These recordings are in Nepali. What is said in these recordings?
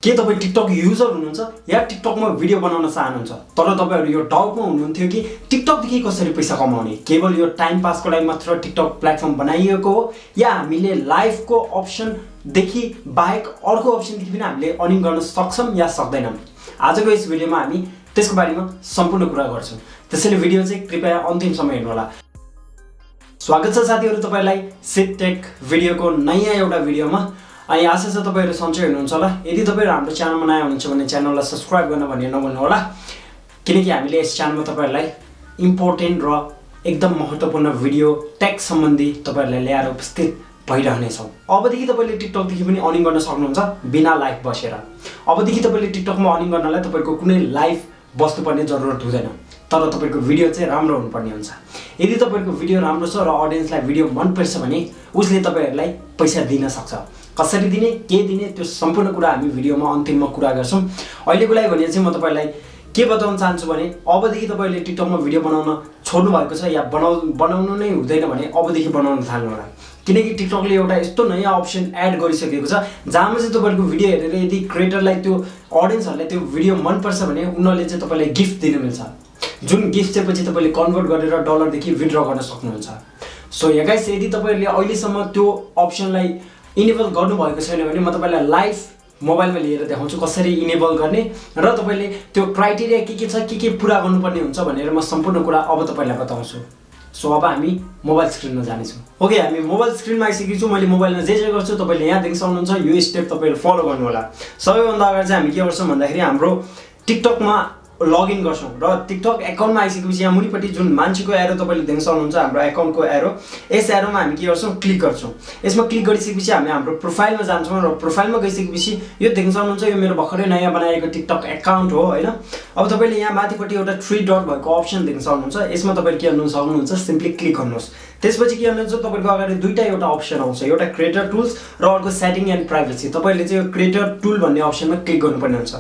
के तपाई टिकटक युजर हुनुहुन्छ या टिकटकमा भिडियो बनाउन चाहनुहुन्छ तर तपाईहरु यो डाउटमा हुनुहुन्थ्यो कि टिकटक देखि कसरी पैसा कमाउने केवल यो टाइम पासको लागि मात्र टिकटक प्लेटफर्म बनाइएको हो या हामीले लाइभको अप्सन देखि बाहेक अर्को अप्सन देखि पनि हामीले अर्निङ गर्न सक्छौं या सक्दैनौं आजको यस भिडियोमा हामी त्यसको बारेमा सम्पूर्ण कुरा गर्छौं त्यसैले भिडियो चाहिँ कृपया अन्तिमसम्म हेर्नु होला स्वागत छ साथीहरु तपाईलाई सिट टेक भिडियोको नयाँ एउटा भिडियोमा अनि आशा छ तपाईहरु सन्चै हुनुहुन्छ होला यदि तपाईहरु हाम्रो च्यानलमा नयाँ हुनुहुन्छ भने च्यानललाई सब्स्क्राइब गर्न भन्ने नभुल्नु होला किनकि हामीले यस च्यानलमा तपाईहरुलाई इम्पोर्टेन्ट र एकदम महत्त्वपूर्ण भिडियो टेक सम्बन्धी तपाईहरुलाई ल्याएर उपस्थित भइरहने छौं अबदेखि तपाईले टिकटक देखि पनि अर्निङ गर्न सक्नुहुन्छ बिना लाइभ बसेर अबदेखि तपाईले टिकटकमा अर्निङ गर्नलाई तपाईको कुनै लाइभ बस्नुपर्ने जरुरत हुँदैन तर तपाईको भिडियो चाहिँ राम्रो हुनुपर्ने हुन्छ यदि तपाईको भिडियो राम्रो छ र ऑडियन्सलाई भिडियो मन पर्छ भने उसले तपाईहरुलाई पैसा दिन सक्छ कसरी दिने के दिने त्यो सम्पूर्ण कुरा हामी भिडियोमा अन्तिममा कुरा गर्छौं अहिलेको लागि भने चाहिँ म तपाईलाई के बताउन चाहन्छु भने अबदेखि तपाईले टिकटकमा भिडियो बनाउन छोड्नु भएको छ या बनाउनु नै हुँदैन भने अबदेखि बनाउन थाल्नु होला किनकि टिकटकले एउटा यस्तो नयाँ अप्सन एड गरिसकेको छ जहाँ चाहिँ तपाईहरुको भिडियो हेरेर यदि क्रिएटरलाई त्यो ऑडियन्सहरुलाई त्यो भिडियो मन पर्छ भने उनीहरुले चाहिँ तपाईलाई गिफ्ट दिन मिल्छ जुन गिफ्ट चाहिँ पछि तपाईले कन्भर्ट गरेर डलर देखि विथड्र गर्न सक्नुहुन्छ सो या गाइस यदि तपाईहरुले अहिलेसम्म त्यो अप्सनलाई इनेबल गर्नु भएको छैन भने म तपाईलाई लाइभ मोबाइलमा लिएर देखाउँछु कसरी इनेबल गर्ने र तपाईले त्यो क्राइटेरिया के छ के पूरा गर्नुपर्ने हुन्छ भनेर म सम्पूर्ण कुरा अब तपाईलाई बताउँछु सो अब हामी मोबाइल स्क्रिनमा जानेछौं ओके हामी मोबाइल स्क्रिनमा आइसकेको छु मैले मोबाइलमा जे गर्छु तपाईले यहाँ देख्न सक्नुहुन्छ यो स्टेप तपाईले फलो गर्नु होला सबैभन्दा अगाडि चाहिँ हामी के गर्छौं भन्दाखेरि हाम्रो टिकटकमा लगइन गर्छौं र टिकटक अकाउन्टमा आइसकेपछि यहाँ मुनिपट्टि जुन मान्छेको एरो तपाईले देख्न सक्नुहुन्छ हाम्रो अकाउन्टको एरो यस एरोमा हामी के गर्छौं क्लिक गर्छौं यसमा क्लिक गरिसकेपछि हामी हाम्रो प्रोफाइलमा जान्छौं र प्रोफाइलमा गइसकेपछि यो देख्न सक्नुहुन्छ यो मेरो भर्खरै नयाँ बनाएको टिकटक अकाउन्ट हो हैन अब तपाईले यहाँ माथिपट्टि एउटा 3 डट भएको अप्सन देख्न सक्नुहुन्छ यसमा तपाईले के गर्नु सक्नुहुन्छ सिम्पली क्लिक गर्नुहोस् त्यसपछि के गर्नुहुन्छ तपाईको अगाडि दुईटा एउटा अप्सन आउँछ एउटा क्रिएटर टुल्स र अर्को सेटिङ एन्ड प्राइभेसी तपाईले चाहिँ यो क्रिएटर टुल भन्ने अप्सनमा क्लिक गर्नुपर्ने हुन्छ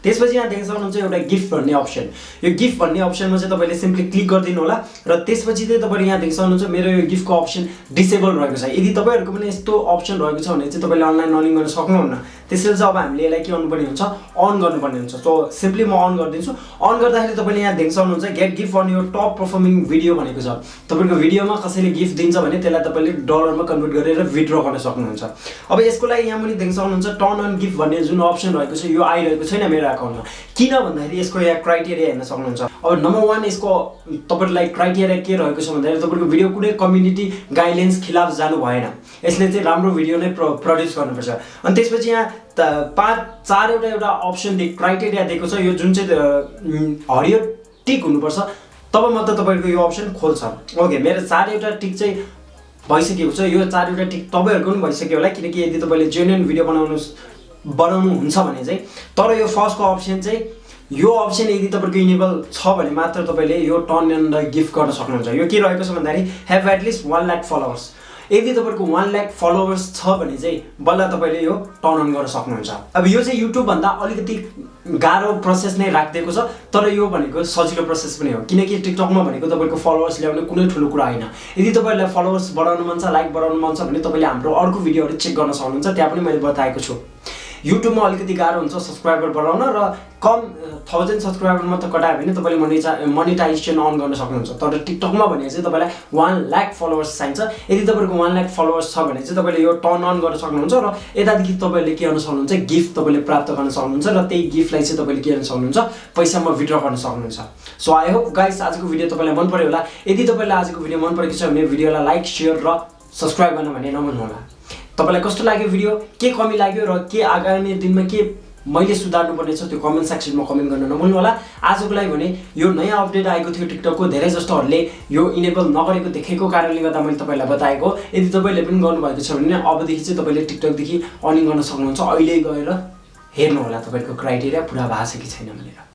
त्यसपछि यहाँ देख्न सक्नुहुन्छ एउटा गिफ्ट भन्ने अप्सन यो गिफ्ट भन्ने अप्सनमा चाहिँ तपाईले सिम्पली क्लिक गरिदिनु होला र त्यसपछि चाहिँ तपाईले यहाँ देख्न सक्नुहुन्छ मेरो यो गिफ्टको अप्सन डिसेबल रहेको छ यदि तपाईहरुको पनि यस्तो अप्सन रहेको छ भने चाहिँ तपाईले अनलाइन अर्निङ गर्न सक्नुहुन्न त्यसैले चाहिँ अब हामीले यसलाई के गर्नुपर्ने हुन्छ अन गर्नुपर्ने हुन्छ सो सिम्पली म अन गर्दिन्छु अन गर्दाखेरि तपाईले यहाँ देख्न सक्नुहुन्छ get gift on your top performing video भनेको छ तपाईको भिडियोमा कसैले गिफ्ट दिन्छ भने त्यसलाई तपाईले डलरमा कन्भर्ट गरेर विथड्र गर्न सक्नुहुन्छ अब यसको लागि यहाँ पनि देख्न सक्नुहुन्छ टर्न अन गिफ्ट भन्ने जुन अप्सन रहेको छ यो आइरहेको छैन मेरो अकाउन्टमा किन भन्दाखेरि यसको यहाँ क्राइटेरिया हेर्न सक्नुहुन्छ अब नम्बर 1 यसको तपाईहरुलाई क्राइटेरिया के रहेको छ भन्दाखेरि तपाईको भिडियो कुनै कम्युनिटी गाइडलाइन्स खिलाफ जानु भएन यसले चाहिँ राम्रो भिडियो नै प्रड्युस गर्नुपर्छ अनि त्यसपछि यहाँ 4 एउटा अप्सन क्राइटेरिया दिएको छ यो जुन चाहिँ हरियो टिक हुनुपर्छ तब मात्र तपाईको यो अप्सन खोल्छ ओके मेरो 4 एउटा टिक चाहिँ भइसकेको छ यो 4 एउटा टिक तपाईहरुको पनि भइसक्यो होला किनकि यदि तपाईले जेन्युइन भिडियो बनाउनु हुन्छ भने चाहिँ तर यो फर्स्टको अप्सन चाहिँ यो अप्सन यदि तपाईको इनेबल छ भने मात्र तपाईले यो टर्न एन्ड गिफ्ट गर्न सक्नुहुन्छ यो के रहेको छ भन्दाखेरि have at least 1 lakh followers यदि तपाईको 1 लाख फलोवर्स छ भने चाहिँ बल्ल तपाईले यो टर्न अन गर्न सक्नुहुन्छ अब यो चाहिँ युट्युब भन्दा अलिकति गाह्रो प्रोसेस नै राखिदिएको छ तर यो भनेको सजिलो प्रोसेस पनि हो किनकि टिकटकमा भनेको तपाईको फलोवर्स ल्याउने कुनै ठुलो कुरा हैन यदि तपाईहरुलाई फलोवर्स बढाउन मन छ लाइक बढाउन मन छ भने तपाईले हाम्रो अर्को भिडियोहरु चेक गर्न सक्नुहुन्छ त्यहाँ पनि मैले बताएको छु युट्युबमा अलिकति गाह्रो हुन्छ सब्स्क्राइबर बढाउन र कम 1000 सब्स्क्राइबर मात्र कटायो भने तपाईले मोनेटाइजेसन अन गर्न सक्नुहुन्छ तर टिकटकमा भने चाहिँ तपाईलाई 1 लाख फलोवर्स चाहिन्छ यदि तपाईको 1 लाख फलोवर्स छ भने चाहिँ तपाईले यो टर्न अन गर्न सक्नुहुन्छ र यतादेखि तपाईले के गर्न सक्नुहुन्छ गिफ्ट तपाईले प्राप्त गर्न सक्नुहुन्छ र त्यही गिफ्टलाई चाहिँ तपाईले के गर्न सक्नुहुन्छ पैसामा विथड्र गर्न सक्नुहुन्छ सो आई होप गाइस आजको भिडियो तपाईलाई मन पर्यो होला यदि तपाईलाई आजको भिडियो मन परेको छ भने भिडियोलाई लाइक शेयर र सब्स्क्राइब गर्न भने नभुल्नु होला तपाईलाई कस्तो लाग्यो भिडियो के कमी लाग्यो र के आगामी दिनमा के मैले सुधार्नु पर्ने छ त्यो कमेन्ट सेक्सनमा कमेन्ट गर्न नभुल्नु होला आजको लागि भने यो नयाँ अपडेट आएको थियो टिकटकको धेरै जस्तोहरुले यो इनेबल नगरेको देखेको कारणले गर्दा मैले तपाईलाई बताएको यदि तपाईले पनि गर्नु भएको छ भने अबदेखि चाहिँ तपाईले टिकटक देखि अर्निङ गर्न सक्नुहुन्छ अहिले गएर हेर्नु होला तपाईको क्राइटेरिया पूरा भएको छ कि छैन भनेर